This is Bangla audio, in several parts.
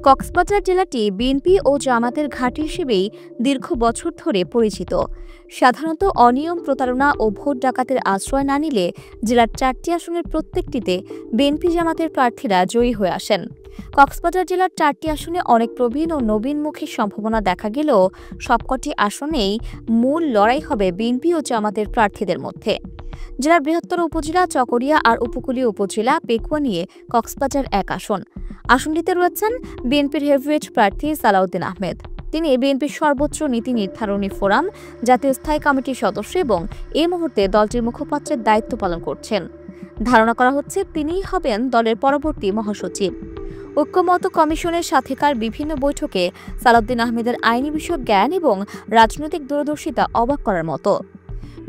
কক্সবাজার জেলাটি বিএনপি ও জামাতের ঘাঁটি হিসেবেই দীর্ঘ বছর ধরে পরিচিত। সাধারণত অনিয়ম, প্রতারণা ও ভোট ডাকাতের আশ্রয় না নিলে জেলার ৪টি আসনের প্রত্যেকটিতে বিএনপি জামাতের প্রার্থীরা জয়ী হয়ে আসেন। কক্সবাজার জেলার ৪টি আসনে অনেক প্রবীণ ও নবীনমুখী সম্ভাবনা দেখা গেলেও সবকটি আসনেই মূল লড়াই হবে বিএনপি ও জামাতের প্রার্থীদের মধ্যে। জেলার বৃহত্তর উপজেলা চকরিয়া আর উপকূলীয় উপজেলা পেকুয়া নিয়ে কক্সবাজার এক আসন। আসনটিতে রয়েছেন বিএনপির হেভিওয়েট প্রার্থী সালাউদ্দিন আহমেদ। তিনি বিএনপির সর্বোচ্চ নীতি নির্ধারণী ফোরাম, জাতীয় স্থায়ী কমিটির সদস্য এবং এই মুহূর্তে দলটির মুখপাত্রের দায়িত্ব পালন করছেন। ধারণা করা হচ্ছে তিনিই হবেন দলের পরবর্তী মহাসচিব। ঐক্যমত্য কমিশনের সাথেকার বিভিন্ন বৈঠকে সালাউদ্দিন আহমেদের আইনি বিষয়ক জ্ঞান এবং রাজনৈতিক দূরদর্শিতা অবাক করার মতো।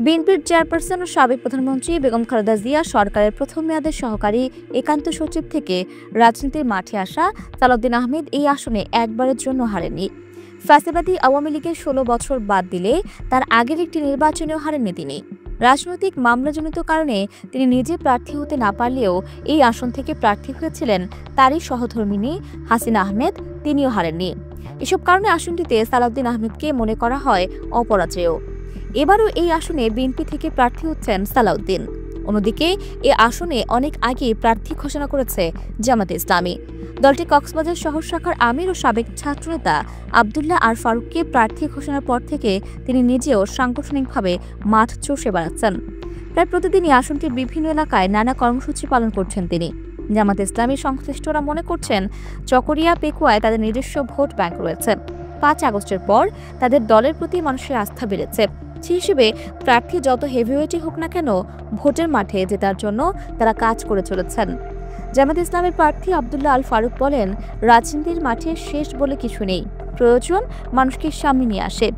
বিএনপির চেয়ারপারসন ও সাবেক প্রধানমন্ত্রী বেগম খালেদা জিয়া সরকারের প্রথম মেয়াদের সহকারী একান্ত সচিব থেকে রাজনীতির মাঠে আসা সালাউদ্দিন আহমেদ এই আসনে একবারের জন্য হারেননি। ফ্যাসিবাদী আওয়ামী লীগের ১৬ বছর বাদ দিলে তার আগের একটি নির্বাচনেও হারেননি তিনি। রাজনৈতিক মামলাজনিত কারণে তিনি নিজে প্রার্থী হতে না পারলেও এই আসন থেকে প্রার্থী হয়েছিলেন তারই সহধর্মিণী হাসিনা আহমেদ, তিনিও হারেননি। এসব কারণে আসনটিতে সালাউদ্দিন আহমেদকে মনে করা হয় অপরাজেয়। এবারও এই আসনে বিএনপি থেকে প্রার্থী হচ্ছেন সালাউদ্দিন। অন্যদিকে এ আসনে অনেক আগে প্রার্থী ঘোষণা করেছে জামাতে ইসলামী। দলটি কক্সবাজার শহর শাখার আমির ও সাবেক ছাত্রনেতা আবদুল্লাহ আর ফারুককে প্রার্থী ঘোষণার পর থেকে তিনি নিজেও সাংগঠনিকভাবে মাঠ চষে বেড়াচ্ছেন। প্রায় প্রতিদিনই আসনটির বিভিন্ন এলাকায় নানা কর্মসূচি পালন করছেন তিনি। জামাতে ইসলামী সংশ্লিষ্টরা মনে করছেন চকরিয়া, পেকুয়ায় তাদের নিজস্ব ভোট ব্যাংক রয়েছে। ৫ আগস্টের পর তাদের দলের প্রতি মানুষের আস্থা বেড়েছে। সেই হিসেবে প্রার্থী যত হেভিওয়েটই হোক না কেন, ভোটের মাঠে জেতার জন্য তারা কাজ করে চলেছেন। জামাত ইসলামের প্রার্থী আবদুল্লাহ আল ফারুক বলেন, রাজনীতির মাঠে শেষ বলে কিছু নেই, প্রয়োজন মানুষকে সামনে নিয়ে আসে।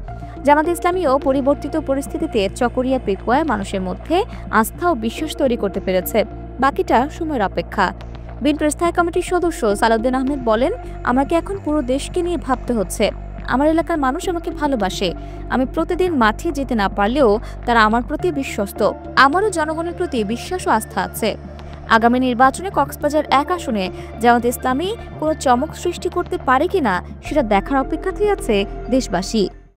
জামাত ইসলামীও পরিবর্তিত পরিস্থিতিতে চকরিয়া, পেকুয়ায় মানুষের মধ্যে আস্থা ও বিশ্বাস তৈরি করতে পেরেছে। বাকিটা সময়ের অপেক্ষা। বিএনপির স্থায়ী কমিটির সদস্য সালাউদ্দিন আহমেদ বলেন, আমাকে এখন পুরো দেশকে নিয়ে ভাবতে হচ্ছে। আমার এলাকার মানুষ আমাকে ভালোবাসে। আমি প্রতিদিন মাঠে যেতে না পারলেও তারা আমার প্রতি বিশ্বস্ত। আমারও জনগণের প্রতি বিশ্বাস ও আস্থা আছে। আগামী নির্বাচনে কক্সবাজার এক আসনে জামাত ইসলামী কোনো চমক সৃষ্টি করতে পারে কিনা সেটা দেখার অপেক্ষাতেই আছে দেশবাসী।